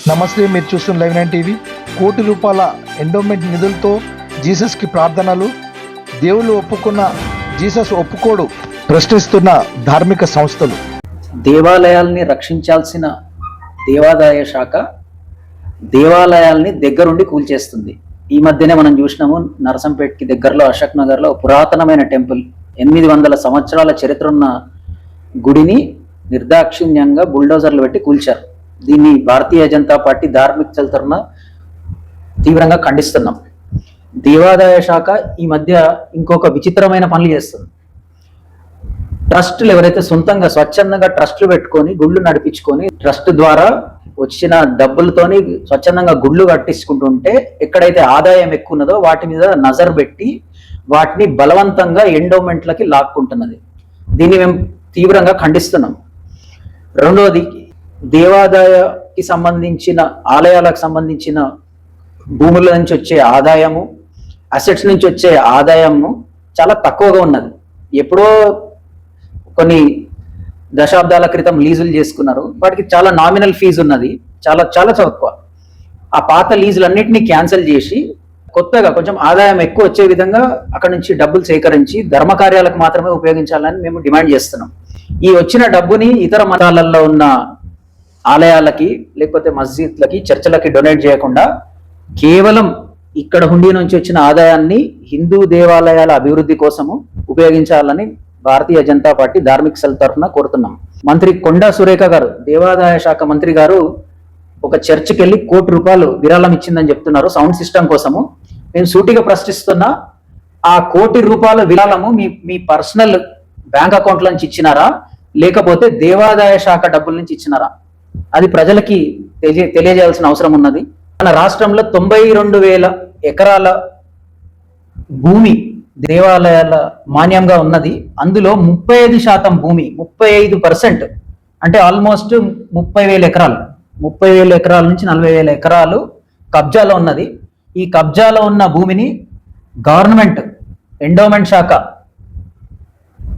నమస్తే, మీరు చూస్తున్న లైవ్9 టీవీ. కోటి రూపాయల ఎండోమెంట్ నిధులతో జీసస్కి ప్రార్థనలు. దేవుళ్ళు ఒప్పుకున్న జీసస్ ఒప్పుకోడు ప్రశ్నిస్తున్న ధార్మిక సంస్థలు. దేవాలయాల్ని రక్షించాల్సిన దేవాదాయ శాఖ దేవాలయాల్ని దగ్గరుండి కూల్చేస్తుంది. ఈ మధ్యనే మనం చూసినాము, నరసంపేట్కి దగ్గరలో అశోక్ నగర్లో పురాతనమైన టెంపుల్, 800 సంవత్సరాల చరిత్ర ఉన్న గుడిని నిర్దాక్షిణ్యంగా బుల్డోజర్లు పెట్టి కూల్చారు. దీన్ని భారతీయ జనతా పార్టీ ధార్మిక తరఫున తీవ్రంగా ఖండిస్తున్నాం. దేవాదాయ శాఖ ఈ మధ్య ఇంకొక విచిత్రమైన పనులు చేస్తుంది. ట్రస్టులు ఎవరైతే సొంతంగా స్వచ్ఛందంగా ట్రస్టులు పెట్టుకొని గుళ్ళు నడిపించుకొని ట్రస్ట్ ద్వారా వచ్చిన డబ్బులతోని స్వచ్ఛందంగా గుళ్ళు కట్టించుకుంటుంటే ఎక్కడైతే ఆదాయం ఎక్కువ ఉన్నదో వాటి మీద నజర్ పెట్టి వాటిని బలవంతంగా ఎండోమెంట్లకి లాక్కుంటున్నది. దీన్ని మేము తీవ్రంగా ఖండిస్తున్నాం. రెండవది, దేవాదాయకి సంబంధించిన ఆలయాలకు సంబంధించిన భూముల నుంచి వచ్చే ఆదాయము, అసెట్స్ నుంచి వచ్చే ఆదాయము చాలా తక్కువగా ఉన్నది. ఎప్పుడో కొన్ని దశాబ్దాల క్రితం లీజులు చేసుకున్నారు, వాటికి చాలా నామినల్ ఫీజు ఉన్నది, చాలా చాలా తక్కువ. ఆ పాత లీజులన్నింటినీ క్యాన్సిల్ చేసి కొత్తగా కొంచెం ఆదాయం ఎక్కువ వచ్చే విధంగా అక్కడ నుంచి డబ్బులు సేకరించి ధర్మకార్యాలకు మాత్రమే ఉపయోగించాలని మేము డిమాండ్ చేస్తున్నాం. ఈ వచ్చిన డబ్బుని ఇతర మతాలలో ఉన్న ఆలయాలకి లేకపోతే మస్జిద్లకి చర్చలకి డొనేట్ చేయకుండా కేవలం ఇక్కడ హుండీ నుంచి వచ్చిన ఆదాయాన్ని హిందూ దేవాలయాల అభివృద్ధి కోసము ఉపయోగించాలని భారతీయ జనతా పార్టీ ధార్మిక సెల్ తరఫున కోరుతున్నాం. మంత్రి కొండా సురేఖ గారు, దేవాదాయ శాఖ మంత్రి గారు ఒక చర్చికి వెళ్ళి ₹1 కోటి విరాళం ఇచ్చిందని చెప్తున్నారు సౌండ్ సిస్టమ్ కోసము. మేము సూటిగా ప్రశ్నిస్తున్నా, ఆ ₹1 కోటి విరాళము మీ పర్సనల్ బ్యాంక్ అకౌంట్ల నుంచి ఇచ్చినారా, లేకపోతే దేవాదాయ శాఖ డబ్బుల నుంచి ఇచ్చినారా? అది ప్రజలకి తెలియజేయాల్సిన అవసరం ఉన్నది. మన రాష్ట్రంలో 92,000 ఎకరాల భూమి దేవాలయాల మాన్యంగా ఉన్నది. అందులో 35% భూమి, 35% అంటే ఆల్మోస్ట్ 30,000 ఎకరాలు, 30,000 ఎకరాల నుంచి 40,000 ఎకరాలు కబ్జాలో ఉన్నది. ఈ కబ్జాలో ఉన్న భూమిని గవర్నమెంట్ ఎండోమెంట్ శాఖ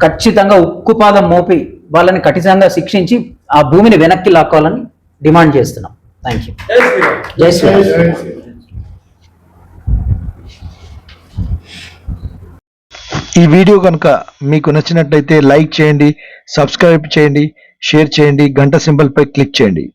ఖచ్చితంగా ఉక్కుపాదం మోపి వాళ్ళని కఠినంగా శిక్షించి ఆ భూమిని వెనక్కి లాక్కోవాలని డిమాండ్ చేస్తున్నాం. Thank you. జై శ్రీరామ్. ఈ వీడియో కనుక మీకు నచ్చినట్లయితే లైక్ చేయండి, సబ్స్క్రైబ్ చేయండి, షేర్ చేయండి, గంట సింబల్ పై క్లిక్ చేయండి.